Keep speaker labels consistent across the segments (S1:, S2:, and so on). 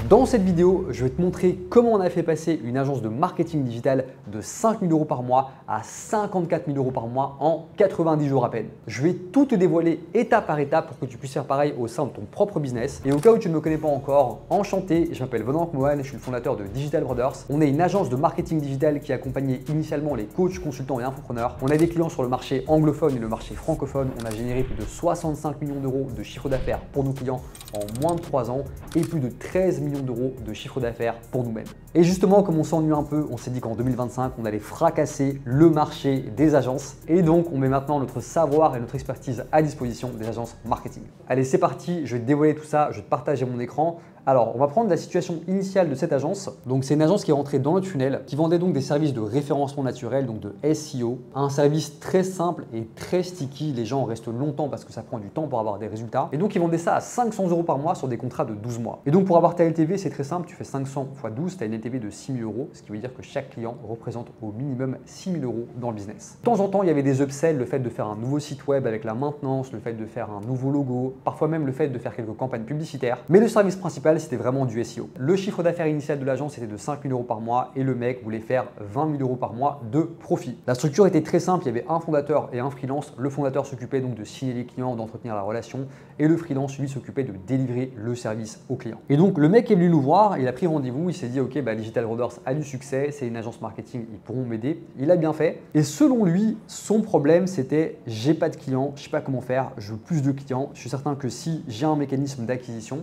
S1: Dans cette vidéo, je vais te montrer comment on a fait passer une agence de marketing digital de 5 000 € par mois à 54 000 € par mois en 90 jours à peine. Je vais tout te dévoiler étape par étape pour que tu puisses faire pareil au sein de ton propre business. Et au cas où tu ne me connais pas encore, enchanté, je m'appelle Venant Mohan, je suis le fondateur de Digital Brothers. On est une agence de marketing digital qui accompagnait initialement les coachs, consultants et infopreneurs. On a des clients sur le marché anglophone et le marché francophone. On a généré plus de 65 millions d'euros de chiffre d'affaires pour nos clients en moins de 3 ans et plus de 13 millions d'euros de chiffre d'affaires pour nous-mêmes. Et justement, comme on s'ennuie un peu, on s'est dit qu'en 2025, on allait fracasser le marché des agences. Et donc, on met maintenant notre savoir et notre expertise à disposition des agences marketing. Allez, c'est parti, je vais te dévoiler tout ça, je vais te partager mon écran. Alors, on va prendre la situation initiale de cette agence. Donc, c'est une agence qui est rentrée dans notre funnel, qui vendait donc des services de référencement naturel, donc de SEO. Un service très simple et très sticky. Les gens restent longtemps parce que ça prend du temps pour avoir des résultats. Et donc, ils vendaient ça à 500 € par mois sur des contrats de 12 mois. Et donc, pour avoir ta LTV, c'est très simple. Tu fais 500 x 12, tu as une LTV de 6 000 €, ce qui veut dire que chaque client représente au minimum 6 000 € dans le business. De temps en temps, il y avait des upsells, le fait de faire un nouveau site web avec la maintenance, le fait de faire un nouveau logo, parfois même le fait de faire quelques campagnes publicitaires. Mais le service principal, c'était vraiment du SEO. Le chiffre d'affaires initial de l'agence était de 5 000 € par mois et le mec voulait faire 20 000 € par mois de profit. La structure était très simple, il y avait un fondateur et un freelance. Le fondateur s'occupait donc de signer les clients, d'entretenir la relation et le freelance, lui, s'occupait de délivrer le service au client. Et donc, le mec est venu nous voir, il a pris rendez-vous, il s'est dit, ok, Digital Brothers a du succès, c'est une agence marketing, ils pourront m'aider. Il a bien fait. Et selon lui, son problème, c'était, j'ai pas de clients, je sais pas comment faire, je veux plus de clients. Je suis certain que si j'ai un mécanisme d'acquisition,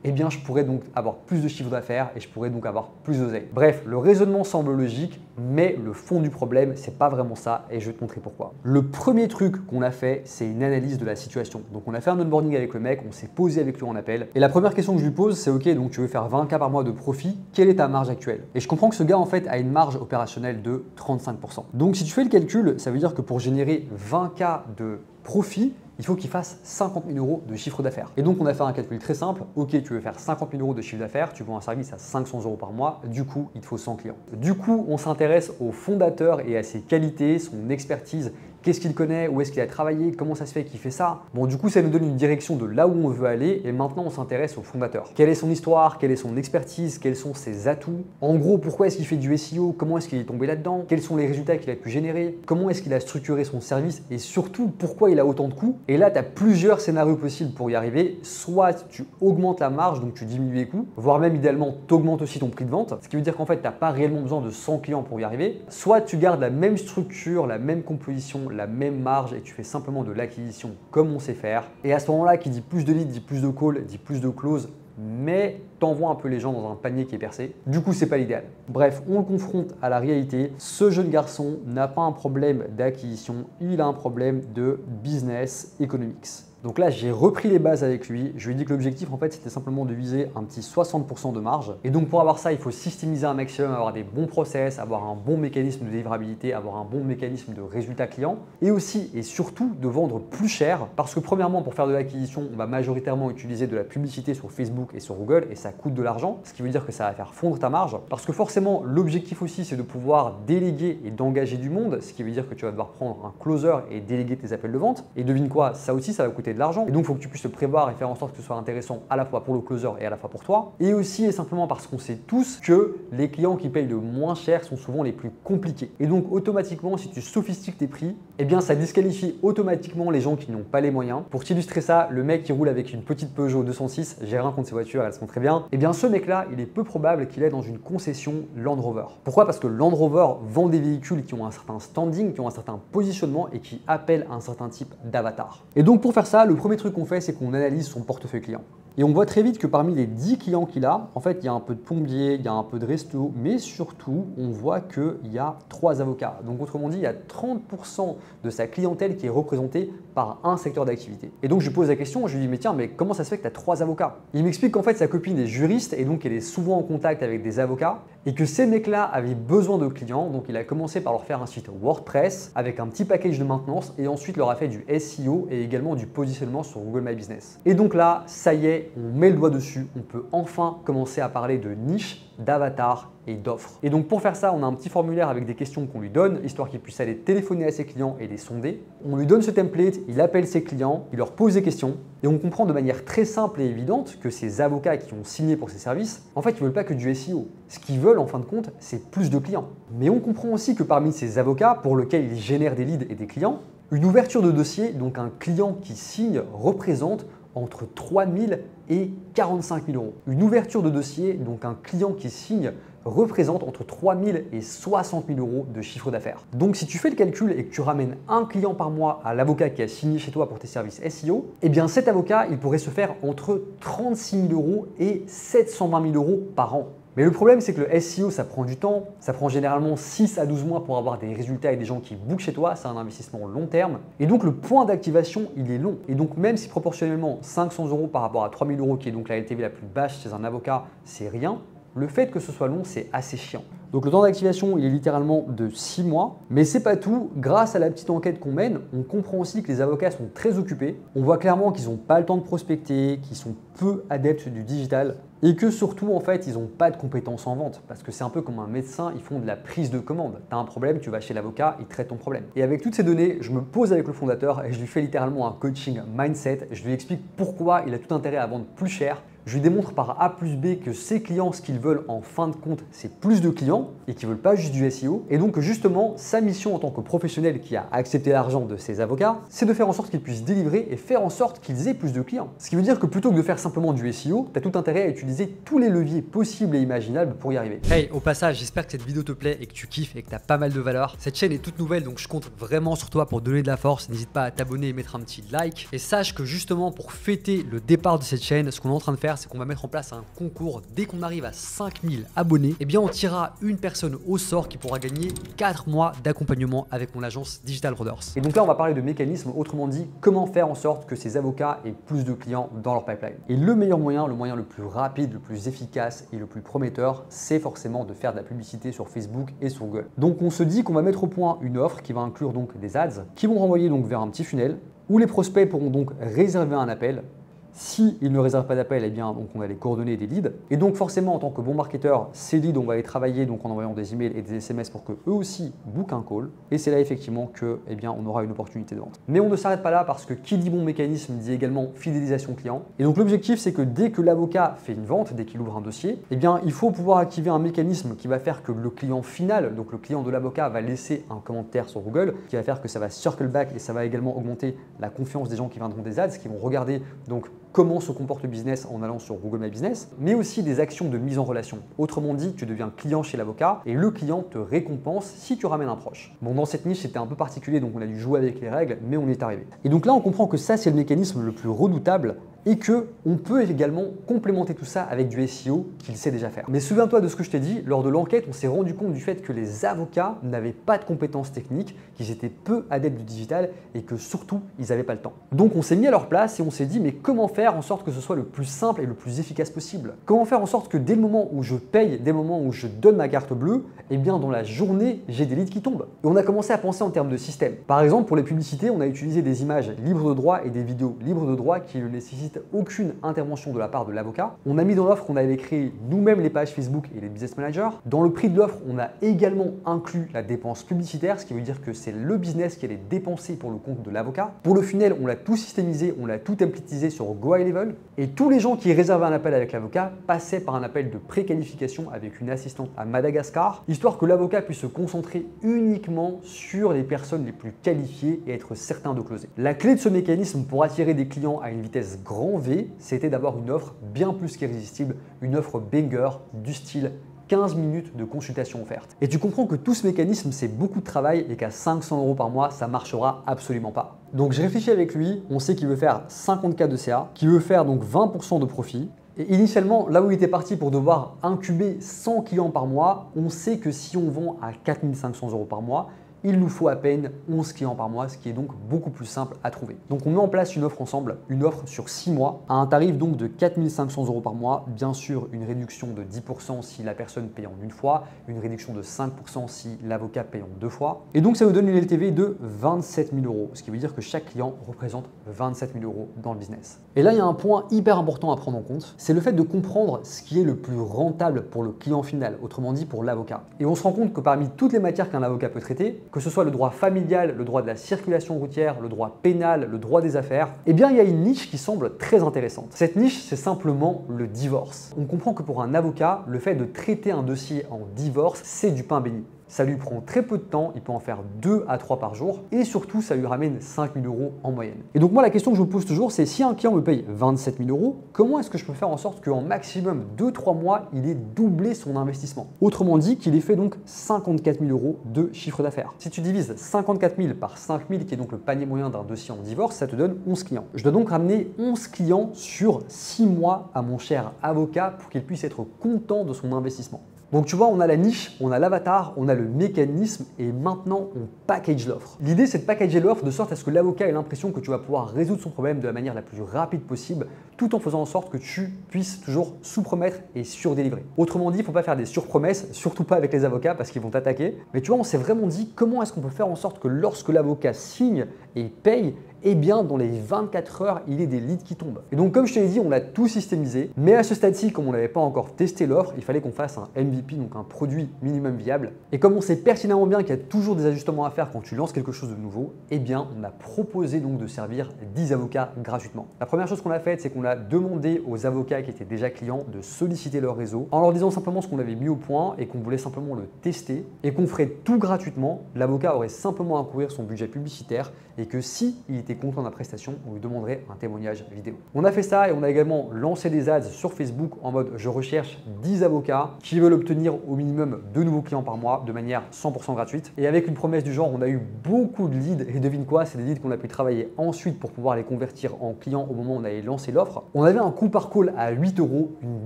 S1: eh bien, je pourrais donc avoir plus de chiffre d'affaires et je pourrais donc avoir plus d'oseille. Bref, le raisonnement semble logique, mais le fond du problème, c'est pas vraiment ça et je vais te montrer pourquoi. Le premier truc qu'on a fait, c'est une analyse de la situation. Donc, on a fait un onboarding avec le mec, on s'est posé avec lui en appel et la première question que je lui pose, c'est ok, donc tu veux faire 20 K par mois de profit, quelle est ta marge actuelle? Et je comprends que ce gars, en fait, a une marge opérationnelle de 35%. Donc, si tu fais le calcul, ça veut dire que pour générer 20 K de profit, il faut qu'il fasse 50 000 € de chiffre d'affaires. Et donc, on a fait un calcul très simple. Ok, tu veux faire 50 000 € de chiffre d'affaires, tu vends un service à 500 € par mois, du coup, il te faut 100 clients. Du coup, on s'intéresse au fondateur et à ses qualités, son expertise. Qu'est-ce qu'il connaît? Où est-ce qu'il a travaillé? Comment ça se fait qu'il fait ça? Bon, du coup, ça nous donne une direction de là où on veut aller et maintenant, on s'intéresse au fondateur. Quelle est son histoire? Quelle est son expertise? Quels sont ses atouts? En gros, pourquoi est-ce qu'il fait du SEO? Comment est-ce qu'il est tombé là-dedans? Quels sont les résultats qu'il a pu générer? Comment est-ce qu'il a structuré son service? Et surtout, pourquoi il a autant de coûts? Et là, tu as plusieurs scénarios possibles pour y arriver. Soit tu augmentes la marge, donc tu diminues les coûts, voire même idéalement, tu augmentes aussi ton prix de vente, ce qui veut dire qu'en fait, tu n'as pas réellement besoin de 100 clients pour y arriver. Soit tu gardes la même structure, la même composition, la même marge et tu fais simplement de l'acquisition comme on sait faire. Et à ce moment-là, qui dit plus de leads, dit plus de calls, dit plus de closes, mais t'envoies un peu les gens dans un panier qui est percé. Du coup, c'est pas l'idéal. Bref, on le confronte à la réalité. Ce jeune garçon n'a pas un problème d'acquisition, il a un problème de business economics. Donc là, j'ai repris les bases avec lui. Je lui ai dit que l'objectif, en fait, c'était simplement de viser un petit 60% de marge. Et donc, pour avoir ça, il faut systémiser un maximum, avoir des bons process, avoir un bon mécanisme de délivrabilité, avoir un bon mécanisme de résultat client. Et aussi, et surtout, de vendre plus cher. Parce que premièrement, pour faire de l'acquisition, on va majoritairement utiliser de la publicité sur Facebook et sur Google et ça coûte de l'argent. Ce qui veut dire que ça va faire fondre ta marge. Parce que forcément, l'objectif aussi, c'est de pouvoir déléguer et d'engager du monde. Ce qui veut dire que tu vas devoir prendre un closer et déléguer tes appels de vente. Et devine quoi, ça aussi, ça va coûter de l'argent. Et donc, il faut que tu puisses te prévoir et faire en sorte que ce soit intéressant à la fois pour le closer et à la fois pour toi. Et aussi et simplement parce qu'on sait tous que les clients qui payent le moins cher sont souvent les plus compliqués. Et donc, automatiquement, si tu sophistiques tes prix, eh bien, ça disqualifie automatiquement les gens qui n'ont pas les moyens. Pour t'illustrer ça, le mec qui roule avec une petite Peugeot 206, j'ai rien contre ces voitures, elles sont très bien. Eh bien, ce mec-là, il est peu probable qu'il est dans une concession Land Rover. Pourquoi? Parce que Land Rover vend des véhicules qui ont un certain standing, qui ont un certain positionnement et qui appellent un certain type d'avatar. Et donc, pour faire ça, le premier truc qu'on fait, c'est qu'on analyse son portefeuille client. Et on voit très vite que parmi les 10 clients qu'il a, en fait, il y a un peu de plombier, il y a un peu de resto, mais surtout, on voit qu'il y a 3 avocats. Donc, autrement dit, il y a 30% de sa clientèle qui est représentée par un secteur d'activité. Et donc, je lui pose la question, je lui dis, mais tiens, mais comment ça se fait que tu as 3 avocats? Il m'explique qu'en fait, sa copine est juriste et donc elle est souvent en contact avec des avocats et que ces mecs-là avaient besoin de clients. Donc, il a commencé par leur faire un site WordPress avec un petit package de maintenance et ensuite leur a fait du SEO et également du positionnement sur Google My Business. Et donc là, ça y est, fait, on met le doigt dessus, on peut enfin commencer à parler de niche, d'avatar et d'offres. Et donc pour faire ça, on a un petit formulaire avec des questions qu'on lui donne, histoire qu'il puisse aller téléphoner à ses clients et les sonder. On lui donne ce template, il appelle ses clients, il leur pose des questions, et on comprend de manière très simple et évidente que ces avocats qui ont signé pour ces services, en fait, ils ne veulent pas que du SEO. Ce qu'ils veulent, en fin de compte, c'est plus de clients. Mais on comprend aussi que parmi ces avocats, pour lesquels ils génèrent des leads et des clients, une ouverture de dossier, donc un client qui signe, représente entre 3 000 et 45 000 euros. Une ouverture de dossier, donc un client qui signe, représente entre 3 000 et 60 000 euros de chiffre d'affaires. Donc si tu fais le calcul et que tu ramènes un client par mois à l'avocat qui a signé chez toi pour tes services SEO, eh bien cet avocat, il pourrait se faire entre 36 000 euros et 720 000 euros par an. Mais le problème, c'est que le SEO, ça prend du temps. Ça prend généralement 6 à 12 mois pour avoir des résultats et des gens qui bookent chez toi. C'est un investissement long terme. Et donc, le point d'activation, il est long. Et donc, même si proportionnellement 500 euros par rapport à 3 000 euros, qui est donc la LTV la plus basse chez un avocat, c'est rien, le fait que ce soit long, c'est assez chiant. Donc le temps d'activation, il est littéralement de 6 mois. Mais c'est pas tout. Grâce à la petite enquête qu'on mène, on comprend aussi que les avocats sont très occupés. On voit clairement qu'ils n'ont pas le temps de prospecter, qu'ils sont peu adeptes du digital et que surtout, en fait, ils n'ont pas de compétences en vente. Parce que c'est un peu comme un médecin, ils font de la prise de commande. Tu as un problème, tu vas chez l'avocat, il traite ton problème. Et avec toutes ces données, je me pose avec le fondateur et je lui fais littéralement un coaching mindset. Je lui explique pourquoi il a tout intérêt à vendre plus cher. Je lui démontre par A plus B que ses clients, ce qu'ils veulent en fin de compte, c'est plus de clients et qu'ils ne veulent pas juste du SEO. Et donc justement, sa mission en tant que professionnel qui a accepté l'argent de ses avocats, c'est de faire en sorte qu'ils puissent délivrer et faire en sorte qu'ils aient plus de clients. Ce qui veut dire que plutôt que de faire simplement du SEO, tu as tout intérêt à utiliser tous les leviers possibles et imaginables pour y arriver.
S2: Hey, au passage, j'espère que cette vidéo te plaît et que tu kiffes et que tu as pas mal de valeur. Cette chaîne est toute nouvelle, donc je compte vraiment sur toi pour donner de la force. N'hésite pas à t'abonner et mettre un petit like. Et sache que justement, pour fêter le départ de cette chaîne, ce qu'on est en train de faire, c'est qu'on va mettre en place un concours. Dès qu'on arrive à 5000 abonnés, eh bien on tirera une personne au sort qui pourra gagner 4 mois d'accompagnement avec mon agence Digital Brothers.
S1: Et donc là, on va parler de mécanismes, autrement dit, comment faire en sorte que ces avocats aient plus de clients dans leur pipeline. Et le meilleur moyen, le moyen le plus rapide, le plus efficace et le plus prometteur, c'est forcément de faire de la publicité sur Facebook et sur Google. Donc on se dit qu'on va mettre au point une offre qui va inclure donc des ads qui vont renvoyer donc vers un petit funnel où les prospects pourront donc réserver un appel. S'ils ne réservent pas d'appel, eh bien, donc on a les coordonnées des leads. Et donc forcément, en tant que bon marketeur, ces leads, on va les travailler donc en envoyant des emails et des SMS pour qu'eux aussi bookent un call. Et c'est là effectivement que, eh bien, on aura une opportunité de vente. Mais on ne s'arrête pas là parce que qui dit bon mécanisme dit également fidélisation client. Et donc l'objectif, c'est que dès que l'avocat fait une vente, dès qu'il ouvre un dossier, eh bien, il faut pouvoir activer un mécanisme qui va faire que le client final, donc le client de l'avocat, va laisser un commentaire sur Google, qui va faire que ça va circle back et ça va également augmenter la confiance des gens qui viendront des ads, qui vont regarder donc comment se comporte le business en allant sur Google My Business, mais aussi des actions de mise en relation. Autrement dit, tu deviens client chez l'avocat et le client te récompense si tu ramènes un proche. Bon, dans cette niche, c'était un peu particulier, donc on a dû jouer avec les règles, mais on y est arrivé. Et donc là, on comprend que ça, c'est le mécanisme le plus redoutable et qu'on peut également complémenter tout ça avec du SEO qu'il sait déjà faire. Mais souviens-toi de ce que je t'ai dit, lors de l'enquête, on s'est rendu compte du fait que les avocats n'avaient pas de compétences techniques, qu'ils étaient peu adeptes du digital et que surtout, ils n'avaient pas le temps. Donc on s'est mis à leur place et on s'est dit, mais comment faire en sorte que ce soit le plus simple et le plus efficace possible? Comment faire en sorte que dès le moment où je paye, dès le moment où je donne ma carte bleue, eh bien dans la journée, j'ai des leads qui tombent. Et on a commencé à penser en termes de système. Par exemple, pour les publicités, on a utilisé des images libres de droit et des vidéos libres de droit qui ne nécessitent aucune intervention de la part de l'avocat. On a mis dans l'offre qu'on avait créé nous-mêmes les pages Facebook et les business managers. Dans le prix de l'offre, on a également inclus la dépense publicitaire, ce qui veut dire que c'est le business qui allait dépenser pour le compte de l'avocat. Pour le funnel, on l'a tout systémisé, on l'a tout templatisé sur Go High Level. Et tous les gens qui réservaient un appel avec l'avocat passaient par un appel de préqualification avec une assistante à Madagascar, histoire que l'avocat puisse se concentrer uniquement sur les personnes les plus qualifiées et être certain de closer. La clé de ce mécanisme pour attirer des clients à une vitesse grand V, c'était d'avoir une offre bien plus qu'irrésistible, une offre banger du style 15 minutes de consultation offerte. Et tu comprends que tout ce mécanisme, c'est beaucoup de travail et qu'à 500 € par mois, ça marchera absolument pas. Donc j'ai réfléchi avec lui, on sait qu'il veut faire 50K de CA, qu'il veut faire donc 20% de profit. Et initialement, là où il était parti pour devoir incuber 100 clients par mois, on sait que si on vend à 4 500 € par mois, il nous faut à peine 11 clients par mois, ce qui est donc beaucoup plus simple à trouver. Donc on met en place une offre ensemble, une offre sur 6 mois, à un tarif donc de 4 500 € par mois. Bien sûr, une réduction de 10% si la personne paye en une fois, une réduction de 5% si l'avocat paye en 2 fois. Et donc ça nous donne une LTV de 27 000 €, ce qui veut dire que chaque client représente 27 000 € dans le business. Et là, il y a un point hyper important à prendre en compte, c'est le fait de comprendre ce qui est le plus rentable pour le client final, autrement dit pour l'avocat. Et on se rend compte que parmi toutes les matières qu'un avocat peut traiter, que ce soit le droit familial, le droit de la circulation routière, le droit pénal, le droit des affaires, eh bien il y a une niche qui semble très intéressante. Cette niche, c'est simplement le divorce. On comprend que pour un avocat, le fait de traiter un dossier en divorce, c'est du pain béni. Ça lui prend très peu de temps, il peut en faire 2 à 3 par jour et surtout ça lui ramène 5 000 € en moyenne. Et donc moi la question que je me pose toujours c'est si un client me paye 27 000 €, comment est-ce que je peux faire en sorte qu'en maximum 2-3 mois il ait doublé son investissement? Autrement dit qu'il ait fait donc 54 000 € de chiffre d'affaires. Si tu divises 54 000 par 5 000 qui est donc le panier moyen d'un dossier en divorce, ça te donne 11 clients. Je dois donc ramener 11 clients sur 6 mois à mon cher avocat pour qu'il puisse être content de son investissement. Donc tu vois, on a la niche, on a l'avatar, on a le mécanisme et maintenant on package l'offre. L'idée c'est de packager l'offre de sorte à ce que l'avocat ait l'impression que tu vas pouvoir résoudre son problème de la manière la plus rapide possible tout en faisant en sorte que tu puisses toujours sous-promettre et sur-délivrer. Autrement dit, il ne faut pas faire des surpromesses, surtout pas avec les avocats parce qu'ils vont t'attaquer. Mais tu vois, on s'est vraiment dit comment est-ce qu'on peut faire en sorte que lorsque l'avocat signe et paye, eh bien dans les 24 heures, il y ait des leads qui tombent. Et donc comme je te l'ai dit, on a tout systémisé, mais à ce stade-ci, comme on n'avait pas encore testé l'offre, il fallait qu'on fasse un MVP, donc un produit minimum viable. Et comme on sait pertinemment bien qu'il y a toujours des ajustements à faire quand tu lances quelque chose de nouveau, eh bien on a proposé donc de servir 10 avocats gratuitement. La première chose qu'on a faite, c'est qu'on a demandé aux avocats qui étaient déjà clients de solliciter leur réseau en leur disant simplement ce qu'on avait mis au point et qu'on voulait simplement le tester et qu'on ferait tout gratuitement. L'avocat aurait simplement à couvrir son budget publicitaire et que si il était content de la prestation, on lui demanderait un témoignage vidéo. On a fait ça et on a également lancé des ads sur Facebook en mode je recherche 10 avocats qui veulent obtenir au minimum 2 nouveaux clients par mois de manière 100% gratuite. Et avec une promesse du genre, on a eu beaucoup de leads et devine quoi, c'est des leads qu'on a pu travailler ensuite pour pouvoir les convertir en clients au moment où on avait lancé l'offre. On avait un coût par call à 8 €, une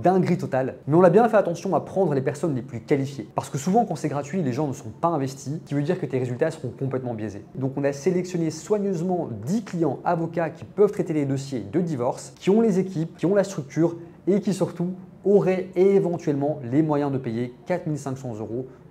S1: dinguerie totale, mais on a bien fait attention à prendre les personnes les plus qualifiées. Parce que souvent quand c'est gratuit, les gens ne sont pas investis, ce qui veut dire que tes résultats seront complètement biaisés. Donc on a sélectionné soigneusement 10 clients avocats qui peuvent traiter les dossiers de divorce, qui ont les équipes, qui ont la structure et qui surtout auraient éventuellement les moyens de payer 4 500 €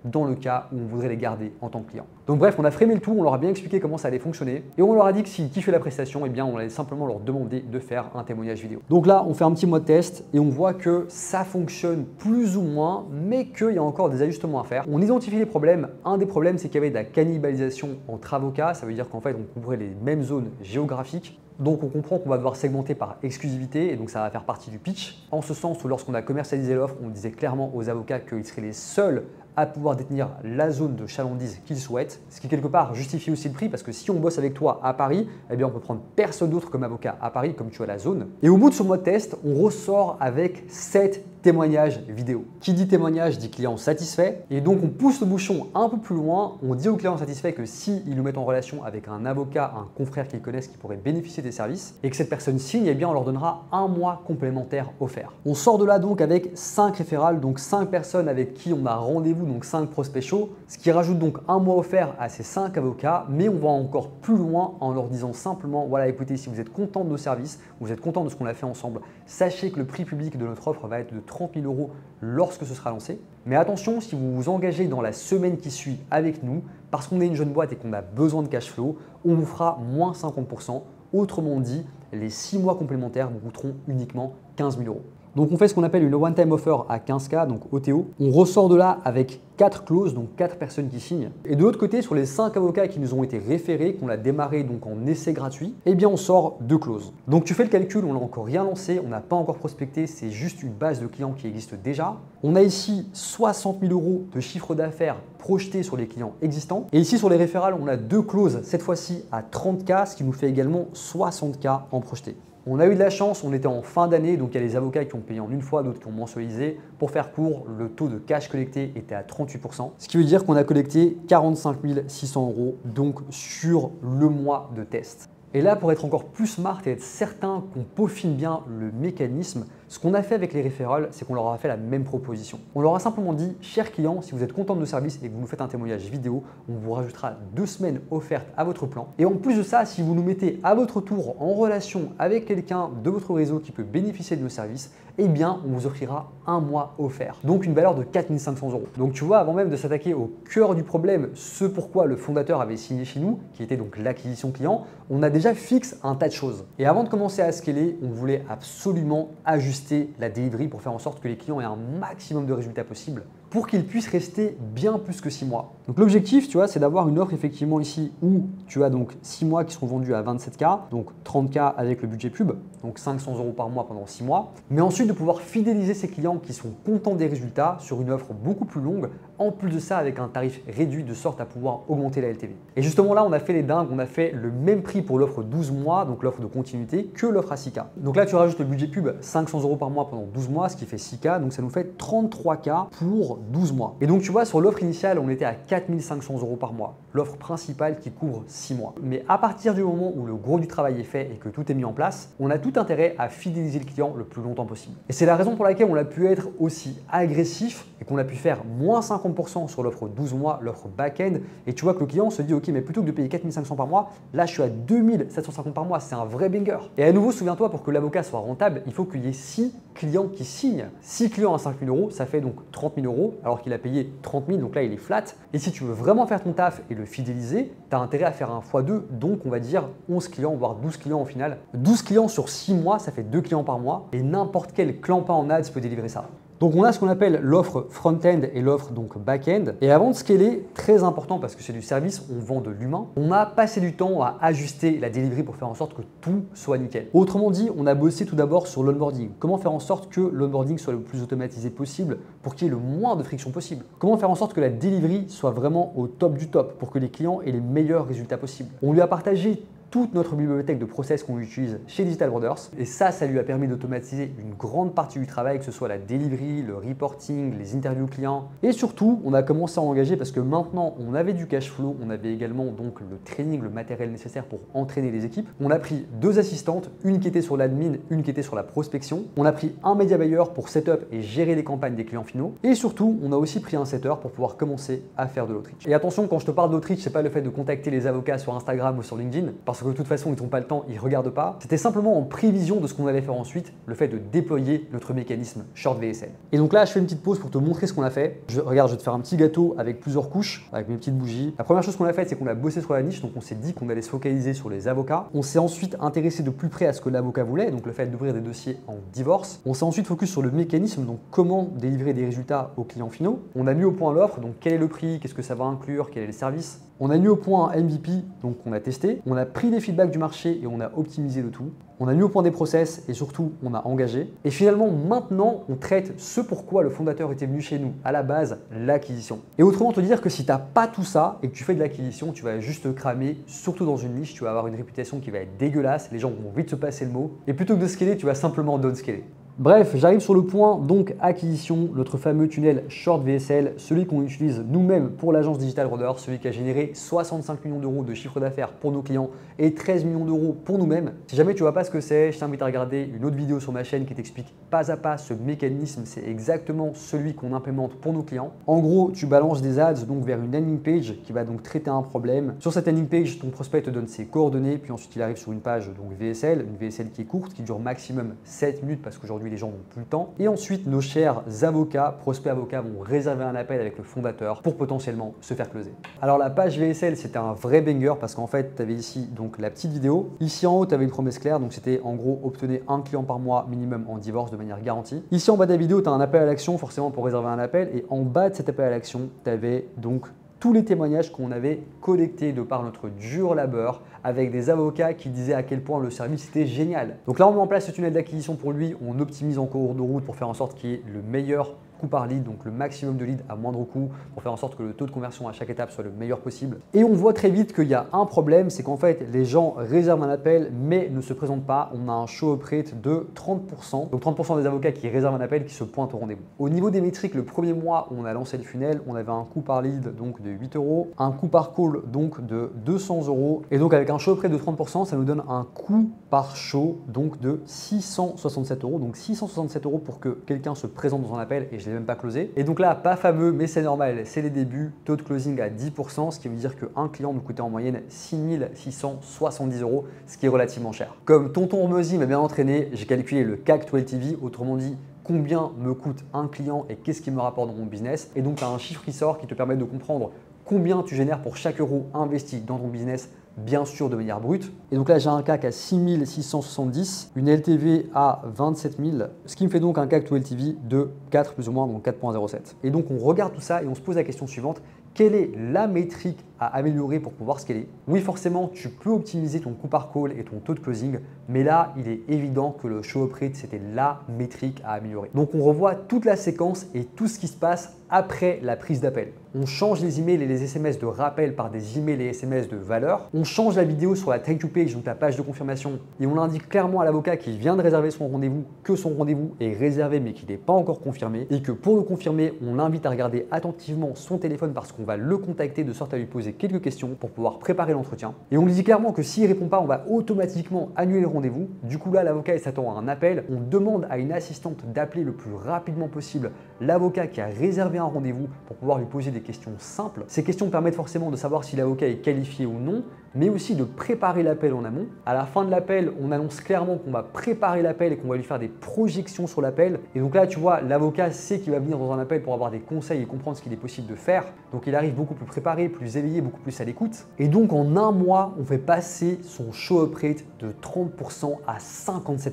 S1: dans le cas où on voudrait les garder en tant que client. Donc bref, on a frémé le tout, on leur a bien expliqué comment ça allait fonctionner et on leur a dit que s'ils kiffaient la prestation, eh bien on allait simplement leur demander de faire un témoignage vidéo. Donc là, on fait un petit mois de test et on voit que ça fonctionne plus ou moins, mais qu'il y a encore des ajustements à faire. On identifie les problèmes. Un des problèmes, c'est qu'il y avait de la cannibalisation entre avocats. Ça veut dire qu'en fait, on couvrait les mêmes zones géographiques. Donc on comprend qu'on va devoir segmenter par exclusivité et donc ça va faire partie du pitch. En ce sens où lorsqu'on a commercialisé l'offre, on disait clairement aux avocats qu'ils seraient les seuls à pouvoir détenir la zone de chalandise qu'ils souhaitent, ce qui quelque part justifie aussi le prix parce que si on bosse avec toi à Paris, eh bien on peut prendre personne d'autre comme avocat à Paris comme tu as la zone. Et au bout de ce mois de test, on ressort avec 7 témoignages vidéo. Qui dit témoignage dit client satisfait et donc on pousse le bouchon un peu plus loin, on dit au client satisfait que s'ils nous mettent en relation avec un avocat, un confrère qu'ils connaissent qui pourrait bénéficier des services et que cette personne signe, eh bien on leur donnera un mois complémentaire offert. On sort de là donc avec 5 référals, donc 5 personnes avec qui on a rendez-vous, donc 5 prospects chauds, ce qui rajoute donc un mois offert à ces 5 avocats, mais on va encore plus loin en leur disant simplement, voilà écoutez, si vous êtes content de nos services, vous êtes content de ce qu'on a fait ensemble, sachez que le prix public de notre offre va être de 30 000 € lorsque ce sera lancé. Mais attention, si vous vous engagez dans la semaine qui suit avec nous, parce qu'on est une jeune boîte et qu'on a besoin de cash flow, on vous fera moins 50%. Autrement dit, les 6 mois complémentaires vous coûteront uniquement 15 000 €. Donc on fait ce qu'on appelle une one-time offer à 15K, donc OTO. On ressort de là avec 4 clauses, donc 4 personnes qui signent. Et de l'autre côté, sur les 5 avocats qui nous ont été référés, qu'on a démarré donc en essai gratuit, eh bien on sort 2 clauses. Donc tu fais le calcul, on n'a encore rien lancé, on n'a pas encore prospecté, c'est juste une base de clients qui existe déjà. On a ici 60 000 € de chiffre d'affaires projeté sur les clients existants. Et ici sur les référals, on a 2 clauses, cette fois-ci à 30K, ce qui nous fait également 60K en projeté. On a eu de la chance, on était en fin d'année, donc il y a les avocats qui ont payé en une fois, d'autres qui ont mensualisé. Pour faire court, le taux de cash collecté était à 38%, ce qui veut dire qu'on a collecté 45 600 € donc sur le mois de test. Et là, pour être encore plus smart et être certain qu'on peaufine bien le mécanisme, Ce qu'on a fait avec les referrals, c'est qu'on leur a fait la même proposition. On leur a simplement dit, chers clients, si vous êtes content de nos services et que vous nous faites un témoignage vidéo, on vous rajoutera 2 semaines offertes à votre plan. Et en plus de ça, si vous nous mettez à votre tour en relation avec quelqu'un de votre réseau qui peut bénéficier de nos services, eh bien, on vous offrira 1 mois offert. Donc une valeur de 4 500 €. Donc tu vois, avant même de s'attaquer au cœur du problème, ce pourquoi le fondateur avait signé chez nous, qui était donc l'acquisition client, on a déjà fixé un tas de choses. Et avant de commencer à scaler, on voulait absolument ajuster la delivery pour faire en sorte que les clients aient un maximum de résultats possibles pour qu'ils puissent rester bien plus que 6 mois. Donc l'objectif, tu vois, c'est d'avoir une offre effectivement ici où tu as donc 6 mois qui seront vendus à 27K, donc 30K avec le budget pub, donc 500 € par mois pendant 6 mois. Mais ensuite de pouvoir fidéliser ces clients qui sont contents des résultats sur une offre beaucoup plus longue, en plus de ça avec un tarif réduit de sorte à pouvoir augmenter la LTV. Et justement là, on a fait les dingues, on a fait le même prix pour l'offre 12 mois, donc l'offre de continuité, que l'offre à 6K. Donc là, tu rajoutes le budget pub 500 € par mois pendant 12 mois, ce qui fait 6K, donc ça nous fait 33K pour 12 mois. Et donc tu vois, sur l'offre initiale, on était à 4 500 € par mois, l'offre principale qui couvre 6 mois. Mais à partir du moment où le gros du travail est fait et que tout est mis en place, on a tout intérêt à fidéliser le client le plus longtemps possible. Et c'est la raison pour laquelle on a pu être aussi agressif et qu'on a pu faire moins 50% sur l'offre 12 mois, l'offre back-end. Et tu vois que le client se dit, ok, mais plutôt que de payer 4 500 par mois, là je suis à 2 750 par mois, c'est un vrai banger. Et à nouveau, souviens-toi, pour que l'avocat soit rentable, il faut qu'il y ait 6 clients qui signent. 6 clients à 5 000 €, ça fait donc 30 000 € alors qu'il a payé 30 000, donc là il est flat. Et si tu veux vraiment faire ton taf et le fidéliser, tu as intérêt à faire un x2, donc on va dire 11 clients, voire 12 clients au final. 12 clients sur 6 mois, ça fait 2 clients par mois et n'importe quel clampin en ads peut délivrer ça. Donc on a ce qu'on appelle l'offre front-end et l'offre donc back-end. Et avant de scaler, très important parce que c'est du service, on vend de l'humain, on a passé du temps à ajuster la delivery pour faire en sorte que tout soit nickel. Autrement dit, on a bossé tout d'abord sur l'onboarding. Comment faire en sorte que l'onboarding soit le plus automatisé possible pour qu'il y ait le moins de friction possible. Comment faire en sorte que la delivery soit vraiment au top du top pour que les clients aient les meilleurs résultats possibles. On lui a partagé toute notre bibliothèque de process qu'on utilise chez Digital Brothers. Et ça lui a permis d'automatiser une grande partie du travail, que ce soit la delivery, le reporting, les interviews clients. Et surtout, on a commencé à engager parce que maintenant, on avait du cash flow, on avait également donc le training, le matériel nécessaire pour entraîner les équipes. On a pris 2 assistantes, une qui était sur l'admin, une qui était sur la prospection. On a pris un media buyer pour setup et gérer les campagnes des clients finaux. Et surtout, on a aussi pris un setter pour pouvoir commencer à faire de l'outreach. Et attention, quand je te parle d'outreach, c'est pas le fait de contacter les avocats sur Instagram ou sur LinkedIn, parce que de toute façon, ils n'ont pas le temps, ils ne regardent pas. C'était simplement en prévision de ce qu'on allait faire ensuite, le fait de déployer notre mécanisme Short VSL. Et donc là, je fais une petite pause pour te montrer ce qu'on a fait. Regarde, je vais te faire un petit gâteau avec plusieurs couches, avec mes petites bougies. La première chose qu'on a faite, c'est qu'on a bossé sur la niche, donc on s'est dit qu'on allait se focaliser sur les avocats. On s'est ensuite intéressé de plus près à ce que l'avocat voulait, donc le fait d'ouvrir des dossiers en divorce. On s'est ensuite focus sur le mécanisme, donc comment délivrer des résultats aux clients finaux. On a mis au point l'offre, donc quel est le prix, qu'est-ce que ça va inclure, quel est le service. On a mis au point un MVP, donc on a testé. On a pris des feedbacks du marché et on a optimisé le tout. On a mis au point des process et surtout, on a engagé. Et finalement, maintenant, on traite ce pourquoi le fondateur était venu chez nous, à la base, l'acquisition. Et autrement te dire que si tu n'as pas tout ça et que tu fais de l'acquisition, tu vas juste te cramer, surtout dans une niche, tu vas avoir une réputation qui va être dégueulasse, les gens vont vite se passer le mot. Et plutôt que de scaler, tu vas simplement downscaler. Bref, j'arrive sur le point, donc acquisition, notre fameux tunnel Short VSL, celui qu'on utilise nous-mêmes pour l'agence Digital Brothers, celui qui a généré 65 millions € de chiffre d'affaires pour nos clients et 13 millions € pour nous-mêmes. Si jamais tu ne vois pas ce que c'est, je t'invite à regarder une autre vidéo sur ma chaîne qui t'explique pas à pas ce mécanisme, c'est exactement celui qu'on implémente pour nos clients. En gros, tu balances des ads donc vers une landing page qui va donc traiter un problème. Sur cette landing page, ton prospect te donne ses coordonnées, puis ensuite il arrive sur une page donc VSL, une VSL qui est courte, qui dure maximum 7 minutes parce qu'aujourd'hui les gens n'ont plus le temps. Et ensuite, nos chers avocats, prospects avocats vont réserver un appel avec le fondateur pour potentiellement se faire closer. Alors la page VSL, c'était un vrai banger parce qu'en fait, tu avais ici donc la petite vidéo. Ici en haut, tu avais une promesse claire, donc c'était en gros obtenez un client par mois minimum en divorce de manière garantie. Ici en bas de la vidéo, tu as un appel à l'action forcément pour réserver un appel et en bas de cet appel à l'action, tu avais donc tous les témoignages qu'on avait collectés de par notre dur labeur avec des avocats qui disaient à quel point le service était génial. Donc là, on met en place ce tunnel d'acquisition pour lui, on optimise en cours de route pour faire en sorte qu'il y ait le meilleur coût par lead, donc le maximum de leads à moindre coût pour faire en sorte que le taux de conversion à chaque étape soit le meilleur possible. Et on voit très vite qu'il y a un problème, c'est qu'en fait les gens réservent un appel mais ne se présentent pas. On a un show-up rate de 30%, donc 30% des avocats qui réservent un appel qui se pointent au rendez-vous. Au niveau des métriques, le premier mois où on a lancé le funnel, on avait un coût par lead donc de 8 €, un coût par call donc de 200 € et donc avec un show-up rate de 30%, ça nous donne un coût par show donc de 667 €. Donc 667 € pour que quelqu'un se présente dans un appel et je ne l'ai même pas closé. Et donc là, pas fameux, mais c'est normal, c'est les débuts, taux de closing à 10%, ce qui veut dire qu'un client me coûtait en moyenne 6 670 €, ce qui est relativement cher. Comme tonton Hormozy m'a bien entraîné, j'ai calculé le CAC to LTV, autrement dit, combien me coûte un client et qu'est-ce qu'il me rapporte dans mon business. Et donc, tu as un chiffre qui sort qui te permet de comprendre combien tu génères pour chaque euro investi dans ton business, bien sûr de manière brute. Et donc là, j'ai un CAC à 6 670, une LTV à 27 000, ce qui me fait donc un CAC to LTV de 4 plus ou moins, donc 4,07. Et donc, on regarde tout ça et on se pose la question suivante. Quelle est la métrique à améliorer pour pouvoir scaler? Oui, forcément, tu peux optimiser ton coût par call et ton taux de closing, mais là, il est évident que le show-up rate, c'était la métrique à améliorer. Donc, on revoit toute la séquence et tout ce qui se passe après la prise d'appel. On change les emails et les SMS de rappel par des emails et SMS de valeur. On change la vidéo sur la thank you page, donc la page de confirmation, et on indique clairement à l'avocat qu'il vient de réserver son rendez-vous, que son rendez-vous est réservé mais qu'il n'est pas encore confirmé, et que pour le confirmer, on l'invite à regarder attentivement son téléphone parce qu'on va le contacter de sorte à lui poser quelques questions pour pouvoir préparer l'entretien. Et on lui dit clairement que s'il ne répond pas, on va automatiquement annuler le rendez-vous. Du coup là, l'avocat s'attend à un appel. On demande à une assistante d'appeler le plus rapidement possible l'avocat qui a réservé un rendez-vous pour pouvoir lui poser des questions simples. Ces questions permettent forcément de savoir si l'avocat est qualifié ou non, mais aussi de préparer l'appel en amont. À la fin de l'appel, on annonce clairement qu'on va préparer l'appel et qu'on va lui faire des projections sur l'appel. Et donc là, tu vois, l'avocat sait qu'il va venir dans un appel pour avoir des conseils et comprendre ce qu'il est possible de faire. Donc il arrive beaucoup plus préparé, plus éveillé, beaucoup plus à l'écoute. Et donc en un mois, on fait passer son show-up rate de 30% à 57%.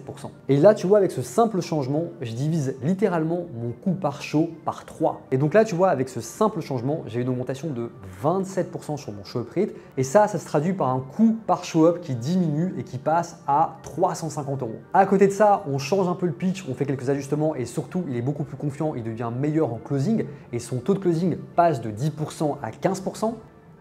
S1: Et là, tu vois, avec ce simple changement, je divise littéralement mon coût par show par 3. Et donc là, tu vois, avec ce simple changement, j'ai une augmentation de 27% sur mon show-up rate. Et ça se traduit par un coût par show-up qui diminue et qui passe à 350 €. À côté de ça, on change un peu le pitch, on fait quelques ajustements et surtout, il est beaucoup plus confiant, il devient meilleur en closing et son taux de closing passe de 10% à 15%.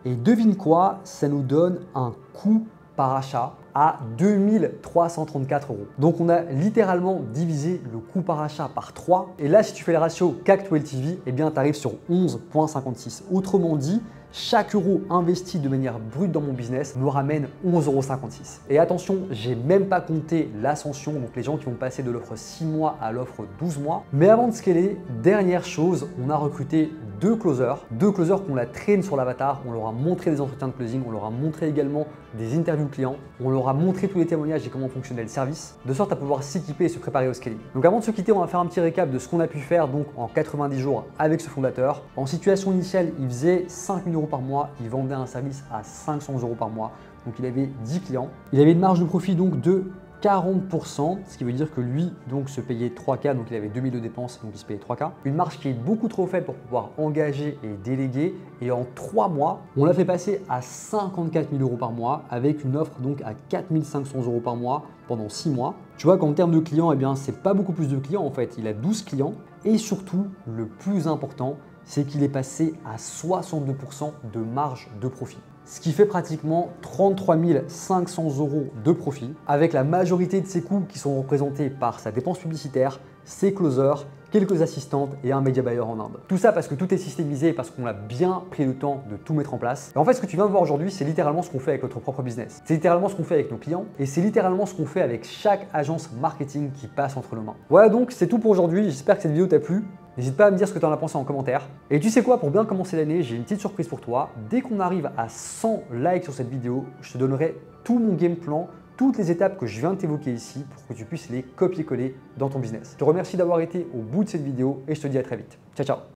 S1: Et devine quoi, ça nous donne un coût par achat à 2334 €. Donc on a littéralement divisé le coût par achat par 3. Et là, si tu fais le ratio CAC to LTV, eh bien tu arrives sur 11,56. Autrement dit, chaque euro investi de manière brute dans mon business me ramène 11,56 €. Et attention, j'ai même pas compté l'ascension, donc les gens qui vont passer de l'offre 6 mois à l'offre 12 mois. Mais avant de scaler, dernière chose, on a recruté deux closers qu'on la traîne sur l'avatar. On leur a montré des entretiens de closing, on leur a montré également des interviews clients, on leur a montré tous les témoignages et comment fonctionnait le service, de sorte à pouvoir s'équiper et se préparer au scaling. Donc avant de se quitter, on va faire un petit récap de ce qu'on a pu faire donc en 90 jours avec ce fondateur. En situation initiale, il faisait 5 000 € par mois, il vendait un service à 500 € par mois, donc il avait 10 clients. Il avait une marge de profit donc de 40%, ce qui veut dire que lui donc se payait 3K, donc il avait 2000 de dépenses, donc il se payait 3K. Une marge qui est beaucoup trop faible pour pouvoir engager et déléguer. Et en 3 mois, on l'a fait passer à 54 000 € par mois avec une offre donc à 4 500 € par mois pendant 6 mois. Tu vois qu'en termes de clients, eh bien c'est pas beaucoup plus de clients en fait. Il a 12 clients et surtout le plus important, c'est qu'il est passé à 62% de marge de profit. Ce qui fait pratiquement 33 500 € de profit, avec la majorité de ses coûts qui sont représentés par sa dépense publicitaire, ses closers, quelques assistantes et un media buyer en Inde. Tout ça parce que tout est systémisé et parce qu'on a bien pris le temps de tout mettre en place. Et en fait, ce que tu viens de voir aujourd'hui, c'est littéralement ce qu'on fait avec notre propre business. C'est littéralement ce qu'on fait avec nos clients et c'est littéralement ce qu'on fait avec chaque agence marketing qui passe entre nos mains. Voilà donc, c'est tout pour aujourd'hui. J'espère que cette vidéo t'a plu. N'hésite pas à me dire ce que tu en as pensé en commentaire. Et tu sais quoi, pour bien commencer l'année, j'ai une petite surprise pour toi. Dès qu'on arrive à 100 likes sur cette vidéo, je te donnerai tout mon game plan, toutes les étapes que je viens de t'évoquer ici pour que tu puisses les copier-coller dans ton business. Je te remercie d'avoir été au bout de cette vidéo et je te dis à très vite. Ciao, ciao.